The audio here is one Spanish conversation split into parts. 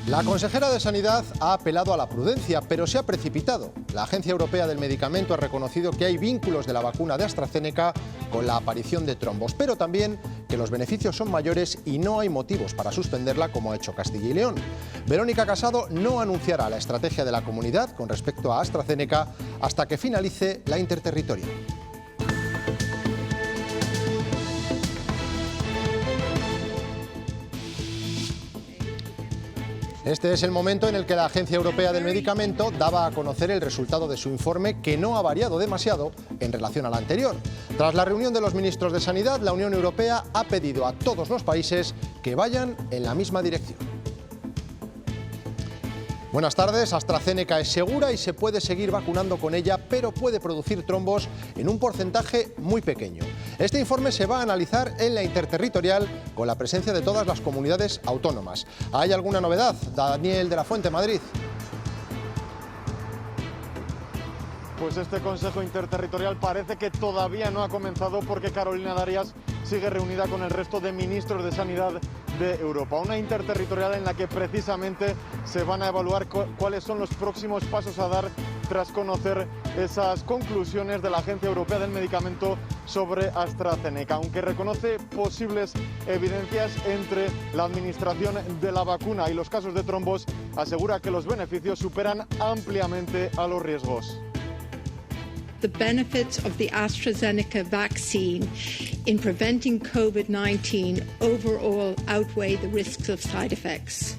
La consejera de Sanidad ha apelado a la prudencia, pero se ha precipitado. La Agencia Europea del Medicamento ha reconocido que hay vínculos de la vacuna de AstraZeneca con la aparición de trombos, pero también que los beneficios son mayores y no hay motivos para suspenderla como ha hecho Castilla y León. Verónica Casado no anunciará la estrategia de la comunidad con respecto a AstraZeneca hasta que finalice la interterritorial. Este es el momento en el que la Agencia Europea del Medicamento daba a conocer el resultado de su informe, que no ha variado demasiado en relación al anterior. Tras la reunión de los ministros de Sanidad, la Unión Europea ha pedido a todos los países que vayan en la misma dirección. Buenas tardes. AstraZeneca es segura y se puede seguir vacunando con ella, pero puede producir trombos en un porcentaje muy pequeño. Este informe se va a analizar en la interterritorial con la presencia de todas las comunidades autónomas. ¿Hay alguna novedad? Daniel de la Fuente, Madrid. Pues este Consejo Interterritorial parece que todavía no ha comenzado porque Carolina Darias sigue reunida con el resto de ministros de Sanidad de Europa. Una interterritorial en la que precisamente se van a evaluar cuáles son los próximos pasos a dar tras conocer esas conclusiones de la Agencia Europea del Medicamento sobre AstraZeneca. Aunque reconoce posibles evidencias entre la administración de la vacuna y los casos de trombos, asegura que los beneficios superan ampliamente a los riesgos. The benefits of the AstraZeneca vaccine in preventing COVID-19 overall outweigh the risks of side effects.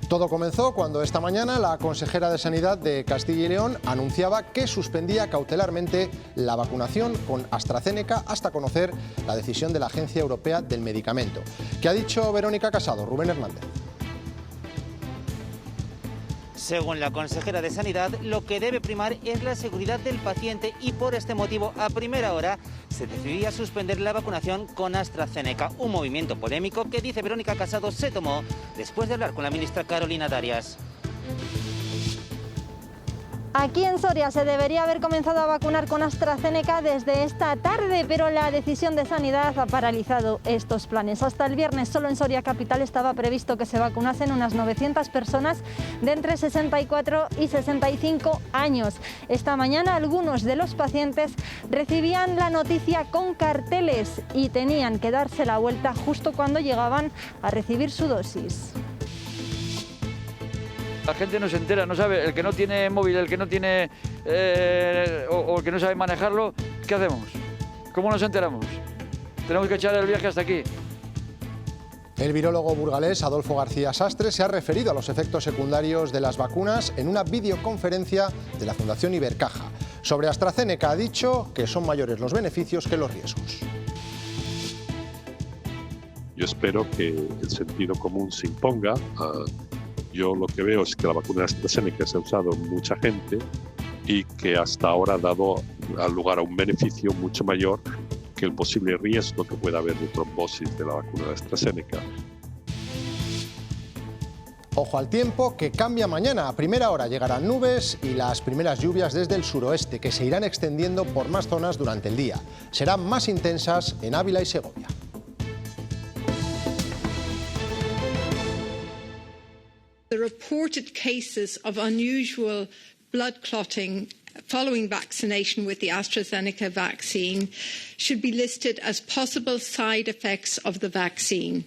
Todo comenzó cuando esta mañana la consejera de Sanidad de Castilla y León anunciaba que suspendía cautelarmente la vacunación con AstraZeneca hasta conocer la decisión de la Agencia Europea del Medicamento. ¿Qué ha dicho Verónica Casado? Rubén Hernández. Según la consejera de Sanidad, lo que debe primar es la seguridad del paciente y por este motivo, a primera hora, se decidía suspender la vacunación con AstraZeneca, un movimiento polémico que, dice Verónica Casado, se tomó después de hablar con la ministra Carolina Darias. Aquí en Soria se debería haber comenzado a vacunar con AstraZeneca desde esta tarde, pero la decisión de Sanidad ha paralizado estos planes. Hasta el viernes solo en Soria Capital estaba previsto que se vacunasen unas 900 personas de entre 64 y 65 años. Esta mañana algunos de los pacientes recibían la noticia con carteles y tenían que darse la vuelta justo cuando llegaban a recibir su dosis. La gente no se entera, no sabe, el que no tiene móvil, el que no tiene o el que no sabe manejarlo, ¿qué hacemos? ¿Cómo nos enteramos? Tenemos que echar el viaje hasta aquí. El virólogo burgalés Adolfo García Sastre se ha referido a los efectos secundarios de las vacunas en una videoconferencia de la Fundación Ibercaja. Sobre AstraZeneca ha dicho que son mayores los beneficios que los riesgos. Yo espero que el sentido común se imponga. Yo lo que veo es que la vacuna de AstraZeneca se ha usado en mucha gente y que hasta ahora ha dado lugar a un beneficio mucho mayor que el posible riesgo que pueda haber de trombosis de la vacuna de AstraZeneca. Ojo al tiempo, que cambia mañana. A primera hora llegarán nubes y las primeras lluvias desde el suroeste, que se irán extendiendo por más zonas durante el día. Serán más intensas en Ávila y Segovia. The reported cases of unusual blood clotting following vaccination with the AstraZeneca vaccine should be listed as possible side effects of the vaccine.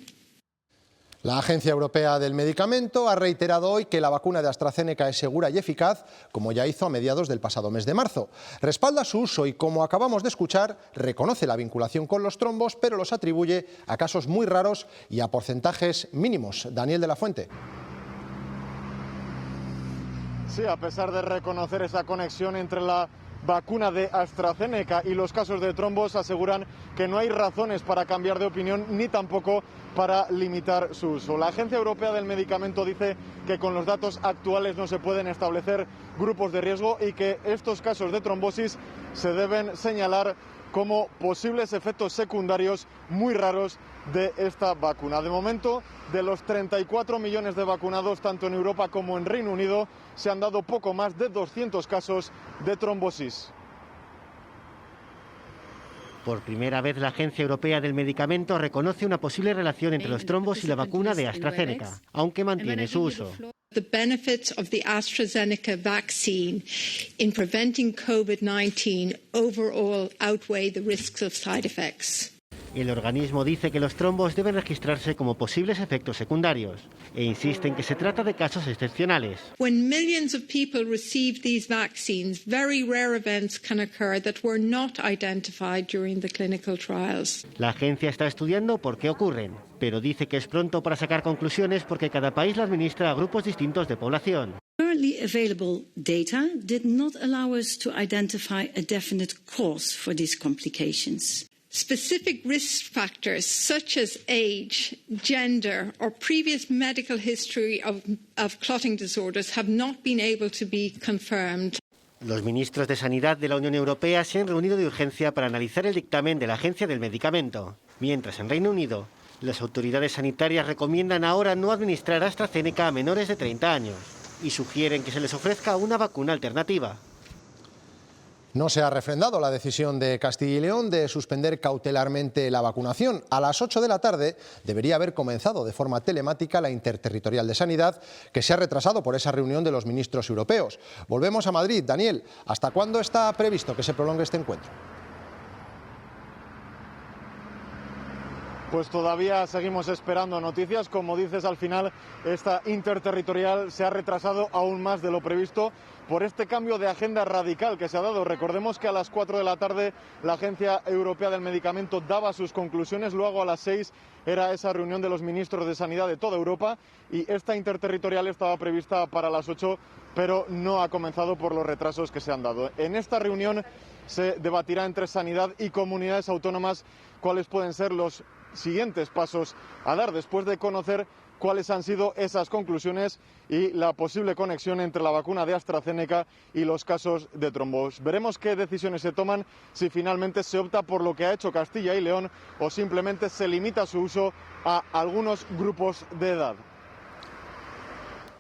La Agencia Europea del Medicamento ha reiterado hoy que la vacuna de AstraZeneca es segura y eficaz, como ya hizo a mediados del pasado mes de marzo. Respalda su uso y, como acabamos de escuchar, reconoce la vinculación con los trombos, pero los atribuye a casos muy raros y a porcentajes mínimos. Daniel de la Fuente. Sí, a pesar de reconocer esa conexión entre la vacuna de AstraZeneca y los casos de trombos, aseguran que no hay razones para cambiar de opinión ni tampoco para limitar su uso. La Agencia Europea del Medicamento dice que con los datos actuales no se pueden establecer grupos de riesgo y que estos casos de trombosis se deben señalar como posibles efectos secundarios muy raros de esta vacuna. De momento, de los 34 millones de vacunados, tanto en Europa como en Reino Unido, se han dado poco más de 200 casos de trombosis. Por primera vez, la Agencia Europea del Medicamento reconoce una posible relación entre los trombos y la vacuna de AstraZeneca, aunque mantiene su uso. The benefits of the AstraZeneca vaccine in preventing COVID-19 overall outweigh the risks of side effects. El organismo dice que los trombos deben registrarse como posibles efectos secundarios e insiste en que se trata de casos excepcionales. When millions of people receive these vaccines, very rare events can occur that were not identified during the clinical trials. La agencia está estudiando por qué ocurren, pero dice que es pronto para sacar conclusiones porque cada país la administra a grupos distintos de población. Currently available data did not allow us to identify a definite cause for these complications. Specific risk factors such as age, gender or previous medical history of clotting disorders have not been able to be confirmed. Los ministros de Sanidad de la Unión Europea se han reunido de urgencia para analizar el dictamen de la Agencia del Medicamento, mientras en Reino Unido las autoridades sanitarias recomiendan ahora no administrar AstraZeneca a menores de 30 años y sugieren que se les ofrezca una vacuna alternativa. No se ha refrendado la decisión de Castilla y León de suspender cautelarmente la vacunación. A las 8 de la tarde debería haber comenzado de forma telemática la Interterritorial de Sanidad, que se ha retrasado por esa reunión de los ministros europeos. Volvemos a Madrid. Daniel, ¿hasta cuándo está previsto que se prolongue este encuentro? Pues todavía seguimos esperando noticias. Como dices, al final esta interterritorial se ha retrasado aún más de lo previsto por este cambio de agenda radical que se ha dado. Recordemos que a las 4 de la tarde la Agencia Europea del Medicamento daba sus conclusiones, luego a las 6 era esa reunión de los ministros de Sanidad de toda Europa y esta interterritorial estaba prevista para las 8, pero no ha comenzado por los retrasos que se han dado. En esta reunión se debatirá entre Sanidad y comunidades autónomas cuáles pueden ser los siguientes pasos a dar después de conocer cuáles han sido esas conclusiones y la posible conexión entre la vacuna de AstraZeneca y los casos de trombos. Veremos qué decisiones se toman, si finalmente se opta por lo que ha hecho Castilla y León o simplemente se limita su uso a algunos grupos de edad.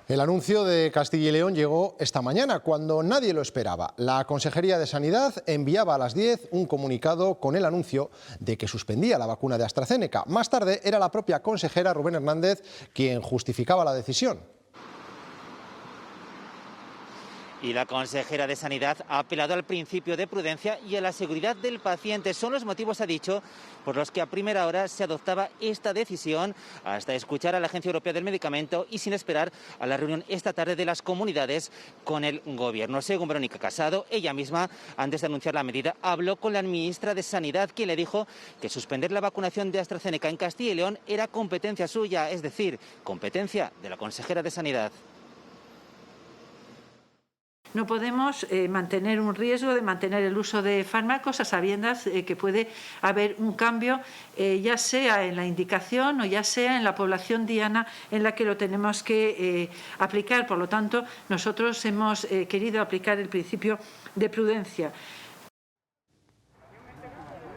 El anuncio de Castilla y León llegó esta mañana, cuando nadie lo esperaba. La Consejería de Sanidad enviaba a las 10 un comunicado con el anuncio de que suspendía la vacuna de AstraZeneca. Más tarde era la propia consejera Rubén Hernández quien justificaba la decisión. Y la consejera de Sanidad ha apelado al principio de prudencia y a la seguridad del paciente. Son los motivos, ha dicho, por los que a primera hora se adoptaba esta decisión, hasta escuchar a la Agencia Europea del Medicamento y sin esperar a la reunión esta tarde de las comunidades con el Gobierno. Según Verónica Casado, ella misma, antes de anunciar la medida, habló con la ministra de Sanidad, quien le dijo que suspender la vacunación de AstraZeneca en Castilla y León era competencia suya, es decir, competencia de la consejera de Sanidad. No podemos mantener un riesgo de mantener el uso de fármacos a sabiendas que puede haber un cambio, ya sea en la indicación o ya sea en la población diana en la que lo tenemos que aplicar. Por lo tanto, nosotros hemos querido aplicar el principio de prudencia.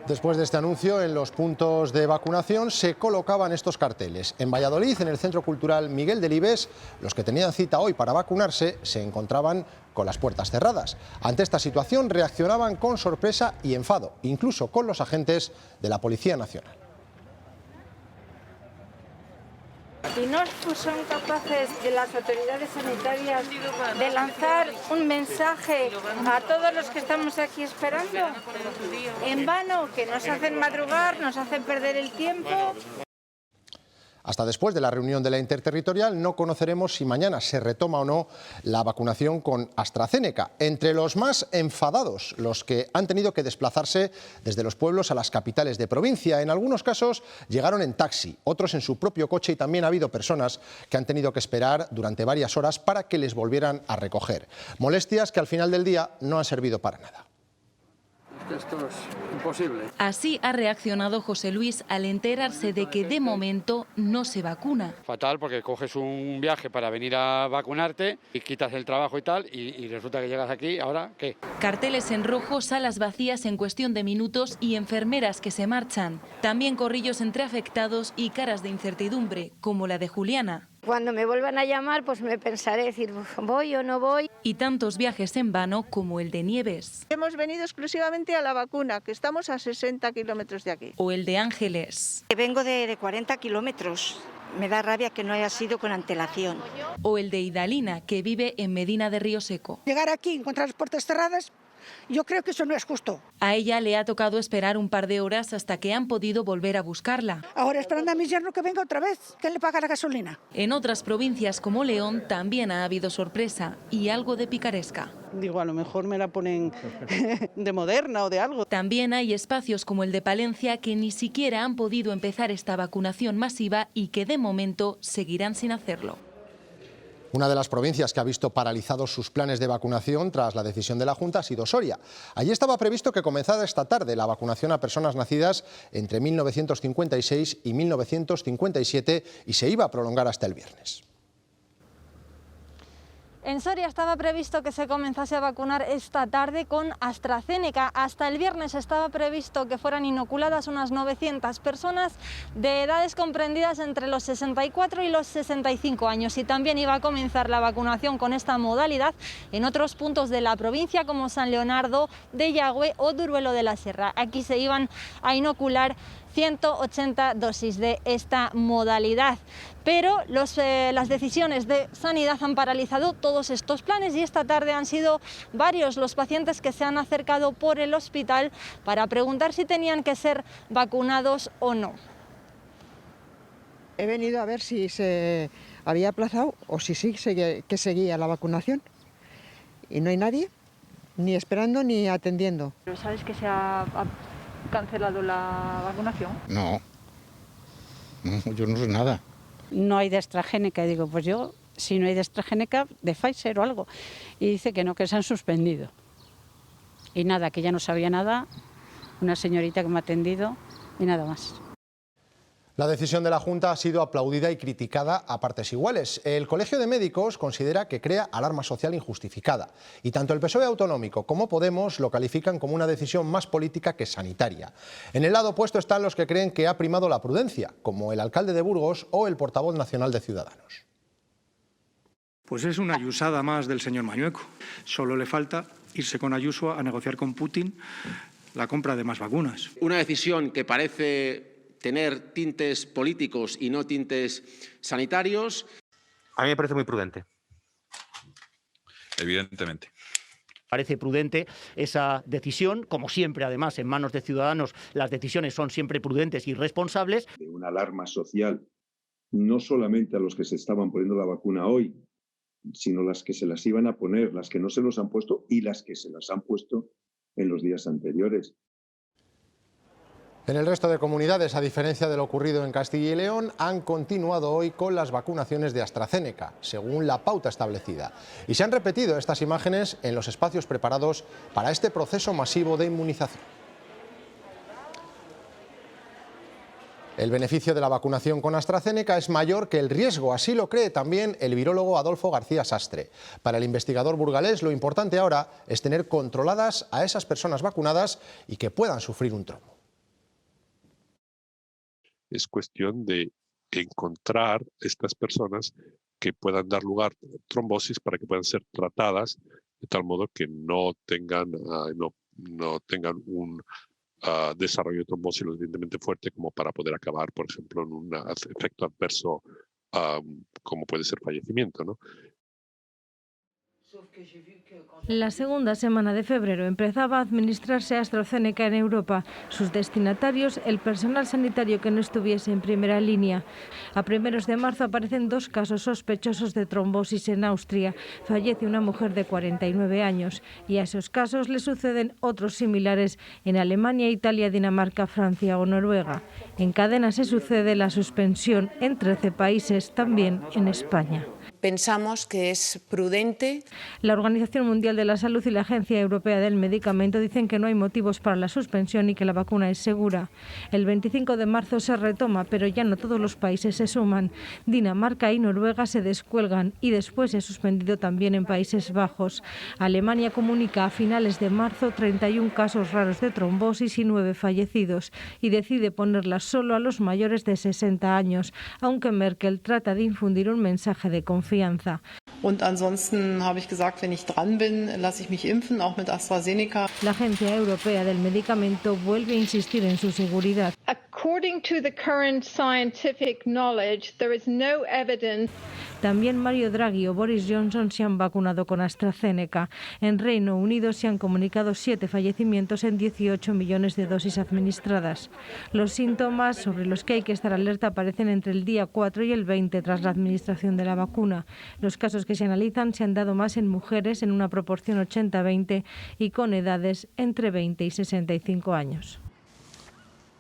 Después de este anuncio, en los puntos de vacunación se colocaban estos carteles. En Valladolid, en el Centro Cultural Miguel Delibes, los que tenían cita hoy para vacunarse se encontraban con las puertas cerradas. Ante esta situación reaccionaban con sorpresa y enfado, incluso con los agentes de la Policía Nacional. Y no son capaces de las autoridades sanitarias de lanzar un mensaje a todos los que estamos aquí esperando, en vano, que nos hacen madrugar, nos hacen perder el tiempo. Hasta después de la reunión de la Interterritorial no conoceremos si mañana se retoma o no la vacunación con AstraZeneca. Entre los más enfadados, los que han tenido que desplazarse desde los pueblos a las capitales de provincia. En algunos casos llegaron en taxi, otros en su propio coche y también ha habido personas que han tenido que esperar durante varias horas para que les volvieran a recoger. Molestias que al final del día no han servido para nada. Esto es imposible. Así ha reaccionado José Luis al enterarse de que de momento no se vacuna. Fatal, porque coges un viaje para venir a vacunarte y quitas el trabajo y tal, y resulta que llegas aquí, ¿ahora qué? Carteles en rojo, salas vacías en cuestión de minutos y enfermeras que se marchan. También corrillos entre afectados y caras de incertidumbre, como la de Juliana. Cuando me vuelvan a llamar, pues me pensaré, decir, ¿voy o no voy? Y tantos viajes en vano como el de Nieves. Hemos venido exclusivamente a la vacuna, que estamos a 60 kilómetros de aquí. O el de Ángeles. Vengo de 40 kilómetros. Me da rabia que no haya sido con antelación. O el de Idalina, que vive en Medina de Río Seco. Llegar aquí y encontrar las puertas cerradas, yo creo que eso no es justo. A ella le ha tocado esperar un par de horas hasta que han podido volver a buscarla. Ahora esperando a mi yerno que venga otra vez, que le paga la gasolina. En otras provincias como León también ha habido sorpresa y algo de picaresca. Digo, a lo mejor me la ponen de Moderna o de algo. También hay espacios como el de Palencia que ni siquiera han podido empezar esta vacunación masiva y que de momento seguirán sin hacerlo. Una de las provincias que ha visto paralizados sus planes de vacunación tras la decisión de la Junta ha sido Soria. Allí estaba previsto que comenzara esta tarde la vacunación a personas nacidas entre 1956 y 1957 y se iba a prolongar hasta el viernes. En Soria estaba previsto que se comenzase a vacunar esta tarde con AstraZeneca. Hasta el viernes estaba previsto que fueran inoculadas unas 900 personas de edades comprendidas entre los 64 y los 65 años. Y también iba a comenzar la vacunación con esta modalidad en otros puntos de la provincia como San Leonardo de Yagüe o Duruelo de la Serra. Aquí se iban a inocular 180 dosis de esta modalidad. Pero las decisiones de Sanidad han paralizado todos estos planes y esta tarde han sido varios los pacientes que se han acercado por el hospital para preguntar si tenían que ser vacunados o no. He venido a ver si se había aplazado o si sí que seguía la vacunación y no hay nadie, ni esperando ni atendiendo. ¿Pero sabes que se ha cancelado la vacunación? No, yo no sé nada. No hay de AstraZeneca, y digo, pues yo, si no hay de AstraZeneca, de Pfizer o algo. Y dice que no, que se han suspendido. Y nada, que ya no sabía nada, una señorita que me ha atendido y nada más. La decisión de la Junta ha sido aplaudida y criticada a partes iguales. El Colegio de Médicos considera que crea alarma social injustificada y tanto el PSOE autonómico como Podemos lo califican como una decisión más política que sanitaria. En el lado opuesto están los que creen que ha primado la prudencia, como el alcalde de Burgos o el portavoz nacional de Ciudadanos. Pues es una ayusada más del señor Mañueco. Solo le falta irse con Ayuso a negociar con Putin la compra de más vacunas. Una decisión que parece tener tintes políticos y no tintes sanitarios. A mí me parece muy prudente. Evidentemente. Parece prudente esa decisión, como siempre, además, en manos de Ciudadanos, las decisiones son siempre prudentes y responsables. Una alarma social, no solamente a los que se estaban poniendo la vacuna hoy, sino las que se las iban a poner, las que no se los han puesto y las que se las han puesto en los días anteriores. En el resto de comunidades, a diferencia de lo ocurrido en Castilla y León, han continuado hoy con las vacunaciones de AstraZeneca, según la pauta establecida. Y se han repetido estas imágenes en los espacios preparados para este proceso masivo de inmunización. El beneficio de la vacunación con AstraZeneca es mayor que el riesgo, así lo cree también el virólogo Adolfo García Sastre. Para el investigador burgalés, lo importante ahora es tener controladas a esas personas vacunadas y que puedan sufrir un trombo. Es cuestión de encontrar estas personas que puedan dar lugar a trombosis para que puedan ser tratadas de tal modo que no tengan un desarrollo de trombosis lo suficientemente fuerte como para poder acabar, por ejemplo, en un efecto adverso como puede ser fallecimiento, ¿no? La segunda semana de febrero empezaba a administrarse AstraZeneca en Europa. Sus destinatarios, el personal sanitario que no estuviese en primera línea. A primeros de marzo aparecen 2 casos sospechosos de trombosis en Austria. Fallece una mujer de 49 años y a esos casos le suceden otros similares en Alemania, Italia, Dinamarca, Francia o Noruega. En cadena se sucede la suspensión en 13 países, también en España. pensamos que es prudente. La Organización Mundial de la Salud y la Agencia Europea del Medicamento dicen que no hay motivos para la suspensión y que la vacuna es segura. El 25 de marzo se retoma, pero ya no todos los países se suman. Dinamarca y Noruega se descuelgan y después se ha suspendido también en Países Bajos. Alemania comunica a finales de marzo 31 casos raros de trombosis y 9 fallecidos y decide ponerla solo a los mayores de 60 años, aunque Merkel trata de infundir un mensaje de confianza. Und ansonsten habe ich gesagt, wenn ich dran bin, lasse ich mich impfen, auch mit AstraZeneca. La Agencia Europea del Medicamento vuelve a insistir en su seguridad. According to the current scientific knowledge, there is no evidence. También Mario Draghi o Boris Johnson se han vacunado con AstraZeneca. En Reino Unido se han comunicado 7 fallecimientos en 18 millones de dosis administradas. Los síntomas sobre los que hay que estar alerta aparecen entre el día 4 y el 20 tras la administración de la vacuna. Los casos que se analizan se han dado más en mujeres en una proporción 80-20 y con edades entre 20 y 65 años.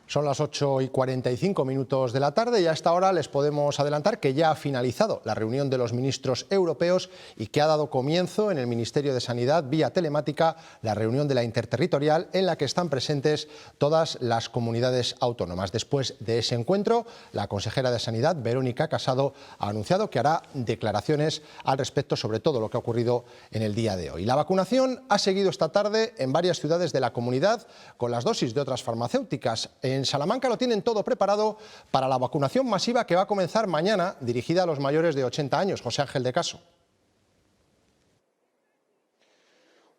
Son las 8:45 de la tarde y a esta hora les podemos adelantar que ya ha finalizado la reunión de los ministros europeos y que ha dado comienzo en el Ministerio de Sanidad vía telemática la reunión de la interterritorial en la que están presentes todas las comunidades autónomas. Después de ese encuentro, la consejera de Sanidad, Verónica Casado, ha anunciado que hará declaraciones al respecto sobre todo lo que ha ocurrido en el día de hoy. La vacunación ha seguido esta tarde en varias ciudades de la comunidad con las dosis de otras farmacéuticas. En Salamanca lo tienen todo preparado para la vacunación masiva que va a comenzar mañana, dirigida a los mayores de 80 años. José Ángel de Caso.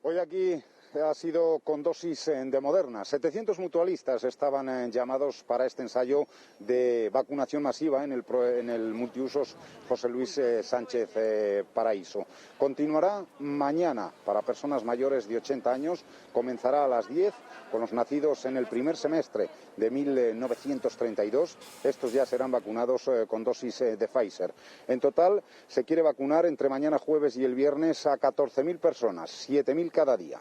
Hoy aquí ha sido con dosis de Moderna. 700 mutualistas estaban llamados para este ensayo de vacunación masiva en el multiusos José Luis Sánchez Paraíso. Continuará mañana para personas mayores de 80 años. Comenzará a las 10 con los nacidos en el primer semestre de 1932. Estos ya serán vacunados con dosis de Pfizer. En total se quiere vacunar entre mañana jueves y el viernes a 14.000 personas, 7.000 cada día.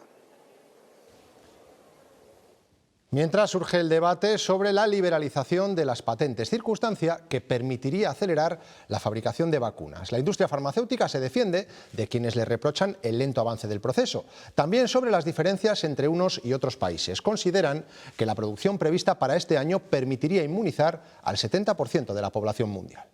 Mientras surge el debate sobre la liberalización de las patentes, circunstancia que permitiría acelerar la fabricación de vacunas. La industria farmacéutica se defiende de quienes le reprochan el lento avance del proceso. También sobre las diferencias entre unos y otros países. Consideran que la producción prevista para este año permitiría inmunizar al 70% de la población mundial.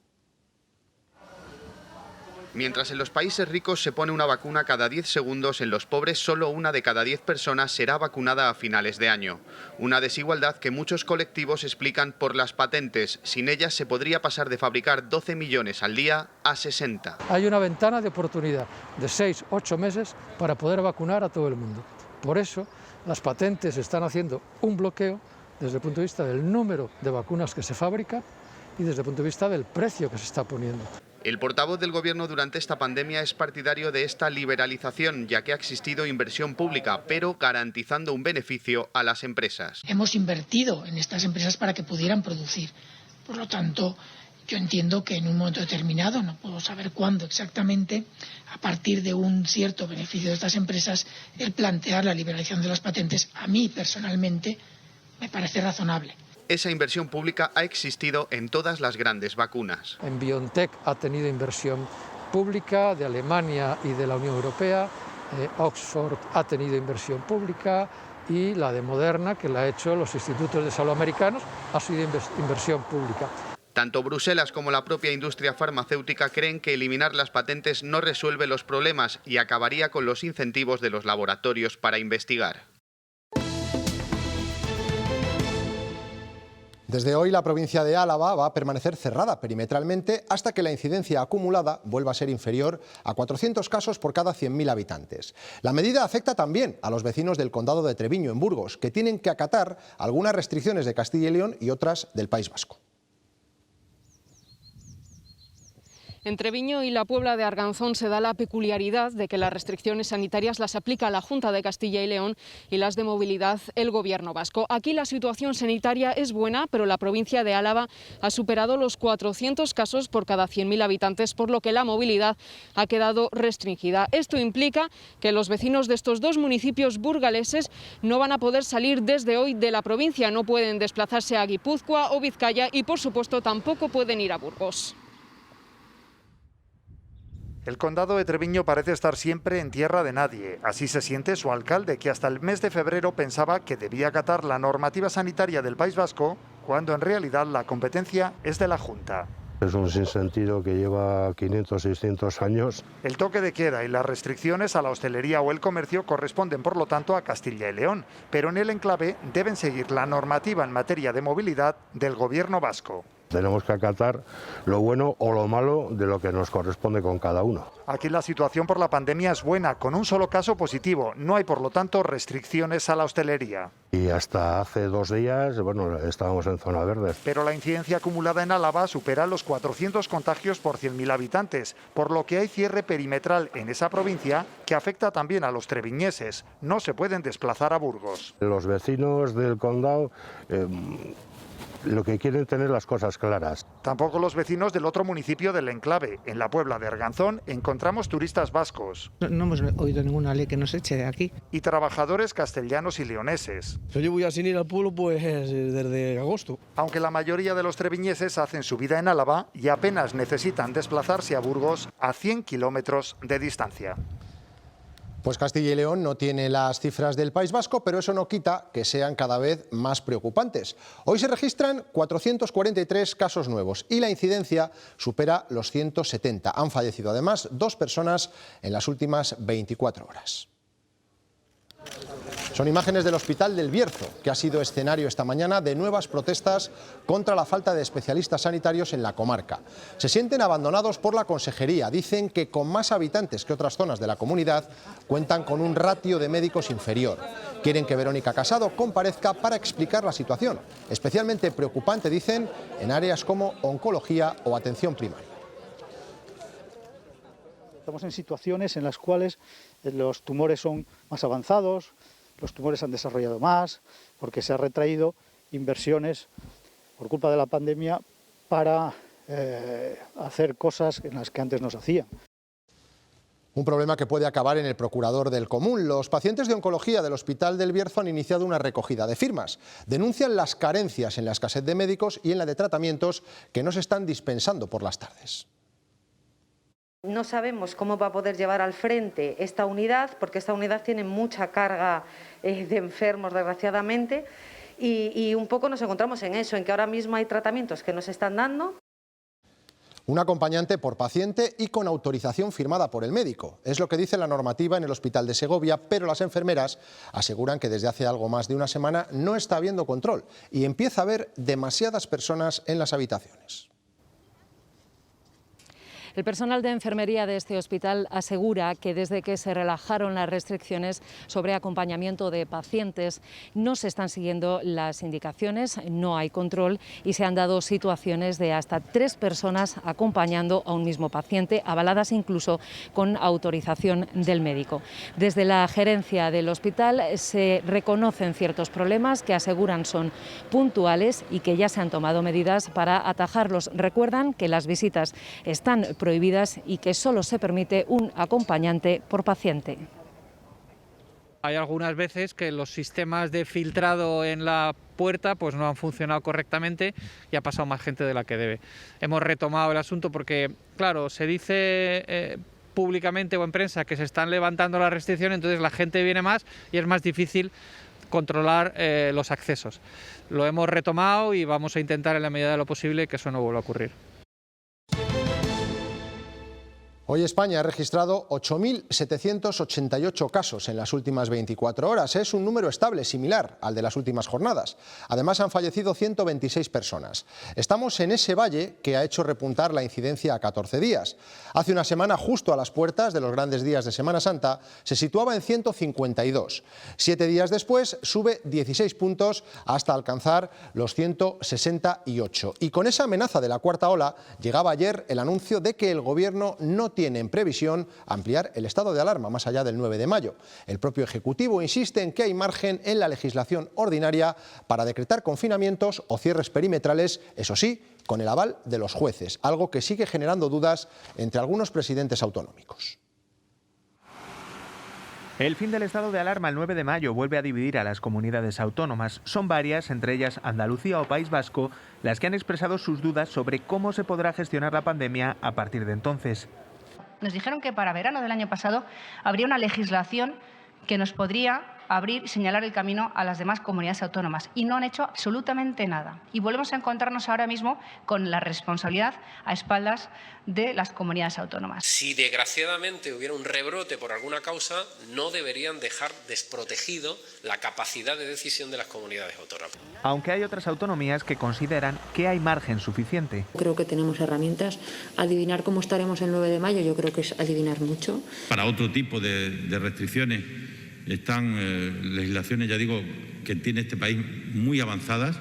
Mientras en los países ricos se pone una vacuna cada 10 segundos, en los pobres solo una de cada 10 personas será vacunada a finales de año. Una desigualdad que muchos colectivos explican por las patentes. Sin ellas se podría pasar de fabricar 12 millones al día a 60. Hay una ventana de oportunidad de 6-8 meses para poder vacunar a todo el mundo. Por eso las patentes están haciendo un bloqueo desde el punto de vista del número de vacunas que se fabrican y desde el punto de vista del precio que se está poniendo. El portavoz del Gobierno durante esta pandemia es partidario de esta liberalización, ya que ha existido inversión pública, pero garantizando un beneficio a las empresas. Hemos invertido en estas empresas para que pudieran producir. Por lo tanto, yo entiendo que en un momento determinado, no puedo saber cuándo exactamente, a partir de un cierto beneficio de estas empresas, el plantear la liberalización de las patentes, a mí personalmente, me parece razonable. Esa inversión pública ha existido en todas las grandes vacunas. En BioNTech ha tenido inversión pública de Alemania y de la Unión Europea, Oxford ha tenido inversión pública y la de Moderna, que la ha hecho los institutos de salud americanos, ha sido inversión pública. Tanto Bruselas como la propia industria farmacéutica creen que eliminar las patentes no resuelve los problemas y acabaría con los incentivos de los laboratorios para investigar. Desde hoy la provincia de Álava va a permanecer cerrada perimetralmente hasta que la incidencia acumulada vuelva a ser inferior a 400 casos por cada 100.000 habitantes. La medida afecta también a los vecinos del condado de Treviño, en Burgos, que tienen que acatar algunas restricciones de Castilla y León y otras del País Vasco. En Treviño y la Puebla de Arganzón se da la peculiaridad de que las restricciones sanitarias las aplica la Junta de Castilla y León y las de movilidad el Gobierno vasco. Aquí la situación sanitaria es buena, pero la provincia de Álava ha superado los 400 casos por cada 100.000 habitantes, por lo que la movilidad ha quedado restringida. Esto implica que los vecinos de estos dos municipios burgaleses no van a poder salir desde hoy de la provincia, no pueden desplazarse a Guipúzcoa o Vizcaya y, por supuesto, tampoco pueden ir a Burgos. El condado de Treviño parece estar siempre en tierra de nadie. Así se siente su alcalde, que hasta el mes de febrero pensaba que debía acatar la normativa sanitaria del País Vasco, cuando en realidad la competencia es de la Junta. Es un sinsentido que lleva 500, 600 años. El toque de queda y las restricciones a la hostelería o el comercio corresponden, por lo tanto, a Castilla y León, pero en el enclave deben seguir la normativa en materia de movilidad del Gobierno vasco. Tenemos que acatar lo bueno o lo malo de lo que nos corresponde con cada uno. Aquí la situación por la pandemia es buena, con un solo caso positivo. No hay, por lo tanto, restricciones a la hostelería. Y hasta hace 2 días, bueno, estábamos en zona verde. Pero la incidencia acumulada en Álava supera los 400 contagios por 100.000 habitantes, por lo que hay cierre perimetral en esa provincia que afecta también a los treviñeses. No se pueden desplazar a Burgos. Los vecinos del condado lo que quieren tener las cosas claras. Tampoco los vecinos del otro municipio del enclave. En la Puebla de Arganzón encontramos turistas vascos. No hemos oído ninguna ley que nos eche de aquí. Y trabajadores castellanos y leoneses. Yo llevo ya sin ir al pueblo pues desde agosto. Aunque la mayoría de los treviñeses hacen su vida en Álava y apenas necesitan desplazarse a Burgos a 100 kilómetros de distancia. Pues Castilla y León no tiene las cifras del País Vasco, pero eso no quita que sean cada vez más preocupantes. Hoy se registran 443 casos nuevos y la incidencia supera los 170. Han fallecido además 2 personas en las últimas 24 horas. Son imágenes del Hospital del Bierzo, que ha sido escenario esta mañana de nuevas protestas contra la falta de especialistas sanitarios en la comarca. Se sienten abandonados por la consejería. Dicen que con más habitantes que otras zonas de la comunidad cuentan con un ratio de médicos inferior. Quieren que Verónica Casado comparezca para explicar la situación. Especialmente preocupante, dicen, en áreas como oncología o atención primaria. Estamos en situaciones en las cuales los tumores son más avanzados, los tumores han desarrollado más, porque se han retraído inversiones por culpa de la pandemia para hacer cosas en las que antes no se hacían. Un problema que puede acabar en el procurador del común. Los pacientes de oncología del Hospital del Bierzo han iniciado una recogida de firmas. Denuncian las carencias en la escasez de médicos y en la de tratamientos que no se están dispensando por las tardes. No sabemos cómo va a poder llevar al frente esta unidad, porque esta unidad tiene mucha carga de enfermos, desgraciadamente, y un poco nos encontramos en eso, en que ahora mismo hay tratamientos que no se están dando. Un acompañante por paciente y con autorización firmada por el médico. Es lo que dice la normativa en el Hospital de Segovia, pero las enfermeras aseguran que desde hace algo más de una semana no está habiendo control y empieza a haber demasiadas personas en las habitaciones. El personal de enfermería de este hospital asegura que desde que se relajaron las restricciones sobre acompañamiento de pacientes no se están siguiendo las indicaciones, no hay control y se han dado situaciones de hasta 3 personas acompañando a un mismo paciente, avaladas incluso con autorización del médico. Desde la gerencia del hospital se reconocen ciertos problemas que aseguran son puntuales y que ya se han tomado medidas para atajarlos. Recuerdan que las visitas están prohibidas y que solo se permite un acompañante por paciente. Hay algunas veces que los sistemas de filtrado en la puerta pues no han funcionado correctamente y ha pasado más gente de la que debe. Hemos retomado el asunto porque, claro, se dice públicamente o en prensa que se están levantando las restricciones, entonces la gente viene más y es más difícil controlar los accesos. Lo hemos retomado y vamos a intentar en la medida de lo posible que eso no vuelva a ocurrir. Hoy España ha registrado 8.788 casos en las últimas 24 horas. Es un número estable, similar al de las últimas jornadas. Además, han fallecido 126 personas. Estamos en ese valle que ha hecho repuntar la incidencia a 14 días. Hace una semana, justo a las puertas de los grandes días de Semana Santa, se situaba en 152. 7 días después, sube 16 puntos hasta alcanzar los 168. Y con esa amenaza de la cuarta ola, llegaba ayer el anuncio de que el Gobierno no tiene en previsión ampliar el estado de alarma más allá del 9 de mayo. El propio Ejecutivo insiste en que hay margen en la legislación ordinaria para decretar confinamientos o cierres perimetrales, eso sí, con el aval de los jueces, algo que sigue generando dudas entre algunos presidentes autonómicos. El fin del estado de alarma el 9 de mayo vuelve a dividir a las comunidades autónomas. Son varias, entre ellas Andalucía o País Vasco, las que han expresado sus dudas sobre cómo se podrá gestionar la pandemia a partir de entonces. Nos dijeron que para verano del año pasado habría una legislación que nos podría abrir y señalar el camino a las demás comunidades autónomas, y no han hecho absolutamente nada. Y volvemos a encontrarnos ahora mismo con la responsabilidad a espaldas de las comunidades autónomas. Si desgraciadamente hubiera un rebrote por alguna causa, no deberían dejar desprotegido la capacidad de decisión de las comunidades autónomas. Aunque hay otras autonomías que consideran que hay margen suficiente. Creo que tenemos herramientas. Adivinar cómo estaremos el 9 de mayo yo creo que es adivinar mucho. Para otro tipo de restricciones están legislaciones, ya digo, que tiene este país muy avanzadas.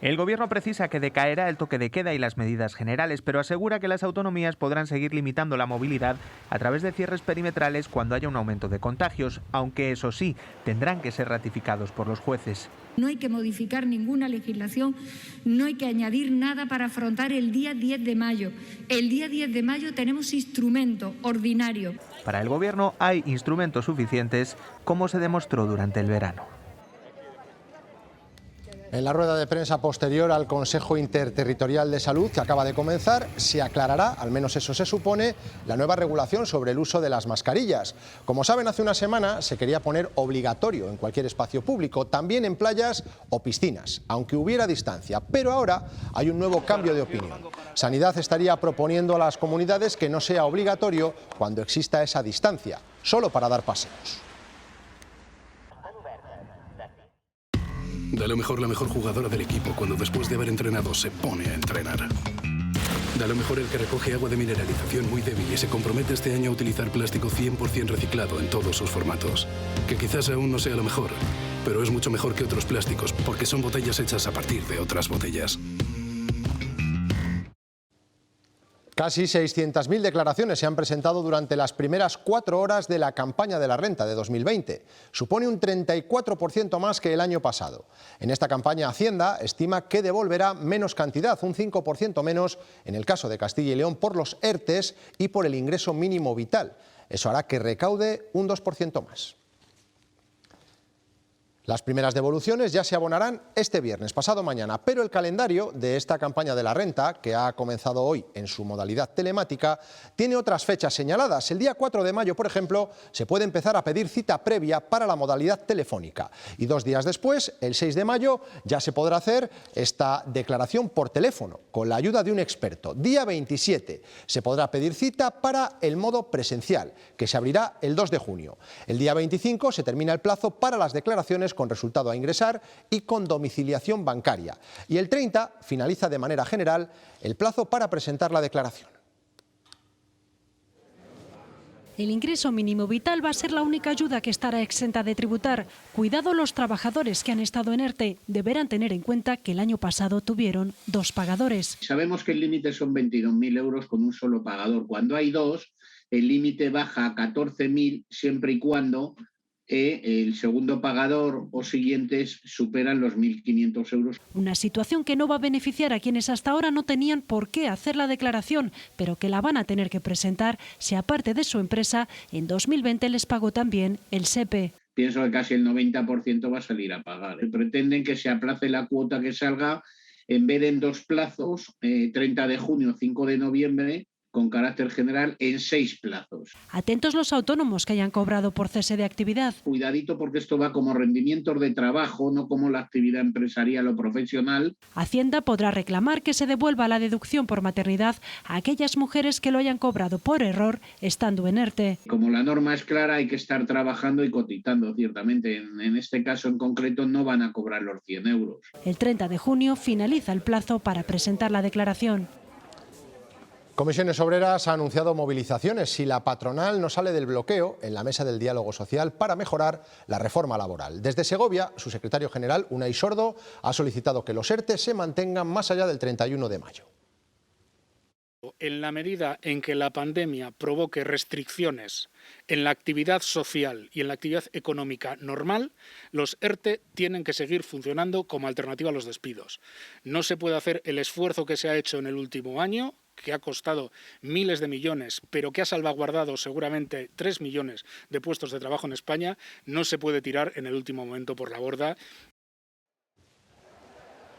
El Gobierno precisa que decaerá el toque de queda y las medidas generales, pero asegura que las autonomías podrán seguir limitando la movilidad a través de cierres perimetrales cuando haya un aumento de contagios, aunque eso sí, tendrán que ser ratificados por los jueces. No hay que modificar ninguna legislación, no hay que añadir nada para afrontar el día 10 de mayo. El día 10 de mayo tenemos instrumento ordinario. Para el Gobierno hay instrumentos suficientes, como se demostró durante el verano. En la rueda de prensa posterior al Consejo Interterritorial de Salud, que acaba de comenzar, se aclarará, al menos eso se supone, la nueva regulación sobre el uso de las mascarillas. Como saben, hace una semana se quería poner obligatorio en cualquier espacio público, también en playas o piscinas, aunque hubiera distancia. Pero ahora hay un nuevo cambio de opinión. Sanidad estaría proponiendo a las comunidades que no sea obligatorio cuando exista esa distancia, solo para dar paseos. Da lo mejor la mejor jugadora del equipo cuando después de haber entrenado se pone a entrenar. Da lo mejor el que recoge agua de mineralización muy débil y se compromete este año a utilizar plástico 100% reciclado en todos sus formatos. Que quizás aún no sea lo mejor, pero es mucho mejor que otros plásticos porque son botellas hechas a partir de otras botellas. Casi 600.000 declaraciones se han presentado durante las primeras 4 horas de la campaña de la renta de 2020. Supone un 34% más que el año pasado. En esta campaña Hacienda estima que devolverá menos cantidad, un 5% menos en el caso de Castilla y León por los ERTEs y por el ingreso mínimo vital. Eso hará que recaude un 2% más. Las primeras devoluciones ya se abonarán este viernes, pasado mañana, pero el calendario de esta campaña de la renta, que ha comenzado hoy en su modalidad telemática, tiene otras fechas señaladas. El día 4 de mayo, por ejemplo, se puede empezar a pedir cita previa para la modalidad telefónica. Y 2 días después, el 6 de mayo, ya se podrá hacer esta declaración por teléfono, con la ayuda de un experto. Día 27 se podrá pedir cita para el modo presencial, que se abrirá el 2 de junio. El día 25 se termina el plazo para las declaraciones con resultado a ingresar y con domiciliación bancaria. Y el 30 finaliza de manera general el plazo para presentar la declaración. El ingreso mínimo vital va a ser la única ayuda que estará exenta de tributar. Cuidado, los trabajadores que han estado en ERTE deberán tener en cuenta que el año pasado tuvieron 2 pagadores. Sabemos que el límite son 22.000 euros con un solo pagador. Cuando hay 2, el límite baja a 14.000 siempre y cuando el segundo pagador o siguientes superan los 1.500 euros. Una situación que no va a beneficiar a quienes hasta ahora no tenían por qué hacer la declaración, pero que la van a tener que presentar si aparte de su empresa, en 2020 les pagó también el SEPE. Pienso que casi el 90% va a salir a pagar. Pretenden que se aplace la cuota que salga en vez de en 2 plazos, 30 de junio, 5 de noviembre, con carácter general en 6 plazos. Atentos los autónomos que hayan cobrado por cese de actividad. Cuidadito porque esto va como rendimientos de trabajo, no como la actividad empresarial o profesional. Hacienda podrá reclamar que se devuelva la deducción por maternidad a aquellas mujeres que lo hayan cobrado por error estando en ERTE. Como la norma es clara, hay que estar trabajando y cotizando, ciertamente. En este caso en concreto no van a cobrar los 100 euros. El 30 de junio finaliza el plazo para presentar la declaración. Comisiones Obreras ha anunciado movilizaciones si la patronal no sale del bloqueo en la mesa del diálogo social para mejorar la reforma laboral. Desde Segovia, su secretario general, Unai Sordo, ha solicitado que los ERTE se mantengan más allá del 31 de mayo. En la medida en que la pandemia provoque restricciones en la actividad social y en la actividad económica normal, los ERTE tienen que seguir funcionando como alternativa a los despidos. No se puede hacer el esfuerzo que se ha hecho en el último año, que ha costado miles de millones, pero que ha salvaguardado seguramente 3 millones de puestos de trabajo en España, no se puede tirar en el último momento por la borda.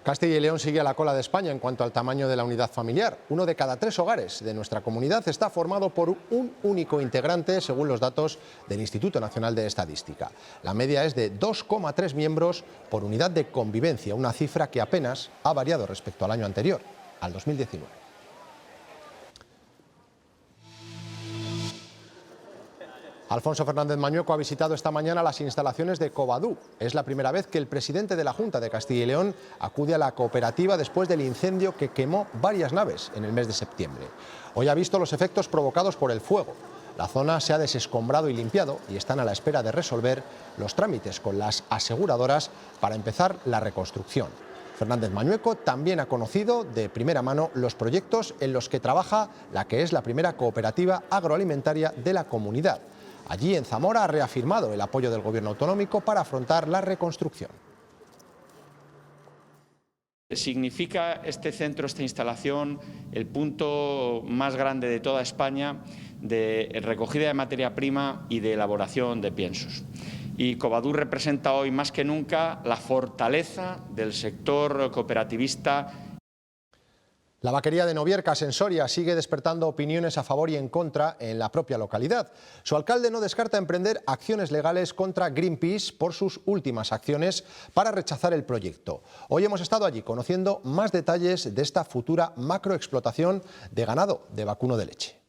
Castilla y León sigue a la cola de España en cuanto al tamaño de la unidad familiar. 1 de cada 3 hogares de nuestra comunidad está formado por un único integrante, según los datos del Instituto Nacional de Estadística. La media es de 2,3 miembros por unidad de convivencia, una cifra que apenas ha variado respecto al año anterior, al 2019. Alfonso Fernández Mañueco ha visitado esta mañana las instalaciones de Covadú. Es la primera vez que el presidente de la Junta de Castilla y León acude a la cooperativa después del incendio que quemó varias naves en el mes de septiembre. Hoy ha visto los efectos provocados por el fuego. La zona se ha desescombrado y limpiado y están a la espera de resolver los trámites con las aseguradoras para empezar la reconstrucción. Fernández Mañueco también ha conocido de primera mano los proyectos en los que trabaja la que es la primera cooperativa agroalimentaria de la comunidad. Allí, en Zamora, ha reafirmado el apoyo del Gobierno autonómico para afrontar la reconstrucción. Significa este centro, esta instalación, el punto más grande de toda España de recogida de materia prima y de elaboración de piensos. Y Covadú representa hoy más que nunca la fortaleza del sector cooperativista. La vaquería de Noviercas, en Soria, sigue despertando opiniones a favor y en contra en la propia localidad. Su alcalde no descarta emprender acciones legales contra Greenpeace por sus últimas acciones para rechazar el proyecto. Hoy hemos estado allí conociendo más detalles de esta futura macroexplotación de ganado de vacuno de leche.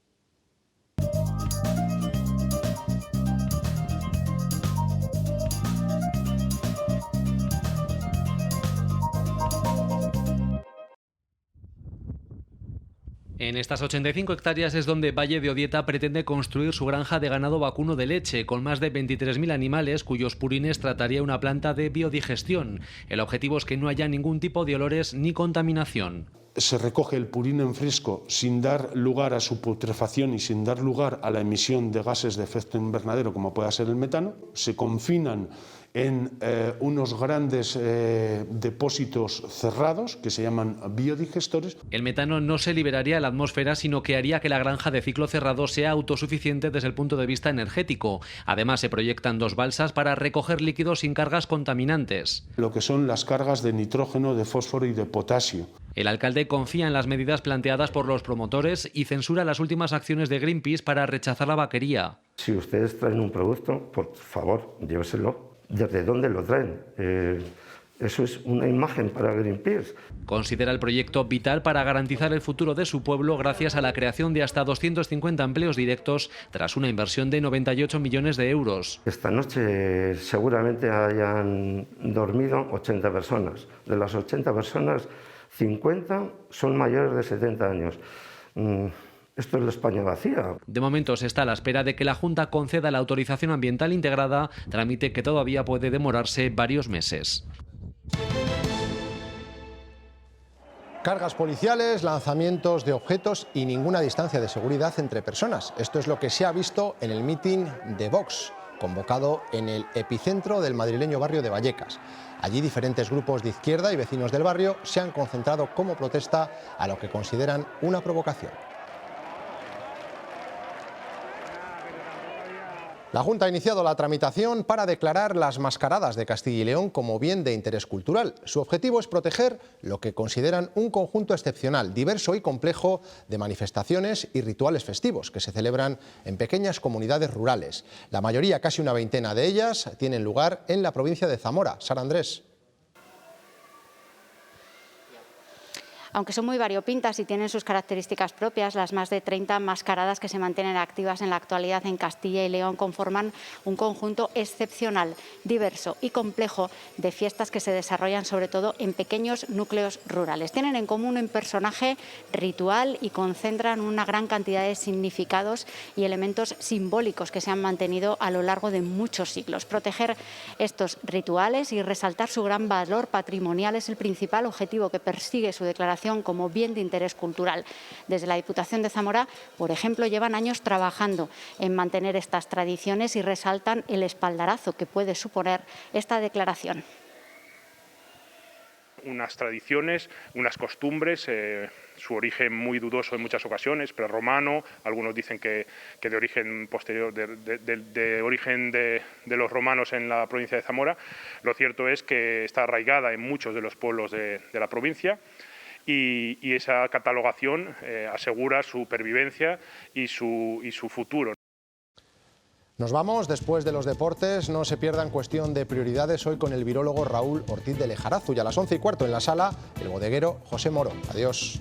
En estas 85 hectáreas es donde Valle de Odieta pretende construir su granja de ganado vacuno de leche, con más de 23.000 animales cuyos purines trataría una planta de biodigestión. El objetivo es que no haya ningún tipo de olores ni contaminación. Se recoge el purín en fresco sin dar lugar a su putrefacción y sin dar lugar a la emisión de gases de efecto invernadero como pueda ser el metano. Se confinan en unos grandes depósitos cerrados que se llaman biodigestores. El metano no se liberaría a la atmósfera, sino que haría que la granja de ciclo cerrado sea autosuficiente desde el punto de vista energético. Además, se proyectan 2 balsas para recoger líquidos sin cargas contaminantes. Lo que son las cargas de nitrógeno, de fósforo y de potasio. El alcalde confía en las medidas planteadas por los promotores y censura las últimas acciones de Greenpeace para rechazar la vaquería. Si ustedes traen un producto, por favor, lléveselo. ¿Desde dónde lo traen? Eso es una imagen para Greenpeace. Considera el proyecto vital para garantizar el futuro de su pueblo gracias a la creación de hasta 250 empleos directos tras una inversión de 98 millones de euros. Esta noche seguramente hayan dormido 80 personas. De las 80 personas, 50 son mayores de 70 años. Esto es la España vacía. De momento se está a la espera de que la Junta conceda la autorización ambiental integrada, trámite que todavía puede demorarse varios meses. Cargas policiales, lanzamientos de objetos y ninguna distancia de seguridad entre personas. Esto es lo que se ha visto en el mitin de Vox, convocado en el epicentro del madrileño barrio de Vallecas. Allí diferentes grupos de izquierda y vecinos del barrio se han concentrado como protesta a lo que consideran una provocación. La Junta ha iniciado la tramitación para declarar las mascaradas de Castilla y León como bien de interés cultural. Su objetivo es proteger lo que consideran un conjunto excepcional, diverso y complejo de manifestaciones y rituales festivos que se celebran en pequeñas comunidades rurales. La mayoría, casi una veintena de ellas, tienen lugar en la provincia de Zamora. Sara Andrés. Aunque son muy variopintas y tienen sus características propias, las más de 30 mascaradas que se mantienen activas en la actualidad en Castilla y León conforman un conjunto excepcional, diverso y complejo de fiestas que se desarrollan sobre todo en pequeños núcleos rurales. Tienen en común un personaje ritual y concentran una gran cantidad de significados y elementos simbólicos que se han mantenido a lo largo de muchos siglos. Proteger estos rituales y resaltar su gran valor patrimonial es el principal objetivo que persigue su declaración como bien de interés cultural. Desde la Diputación de Zamora, por ejemplo, llevan años trabajando en mantener estas tradiciones y resaltan el espaldarazo que puede suponer esta declaración. unas tradiciones, unas costumbres, su origen muy dudoso en muchas ocasiones, prerromano, algunos dicen que de origen posterior, de origen de los romanos en la provincia de Zamora. Lo cierto es que está arraigada en muchos de los pueblos de la provincia y esa catalogación asegura su pervivencia y su futuro. Nos vamos, después de los deportes, no se pierdan Cuestión de Prioridades hoy con el virólogo Raúl Ortiz de Lejarazu y a las 11:15 en la sala, el bodeguero José Moro. Adiós.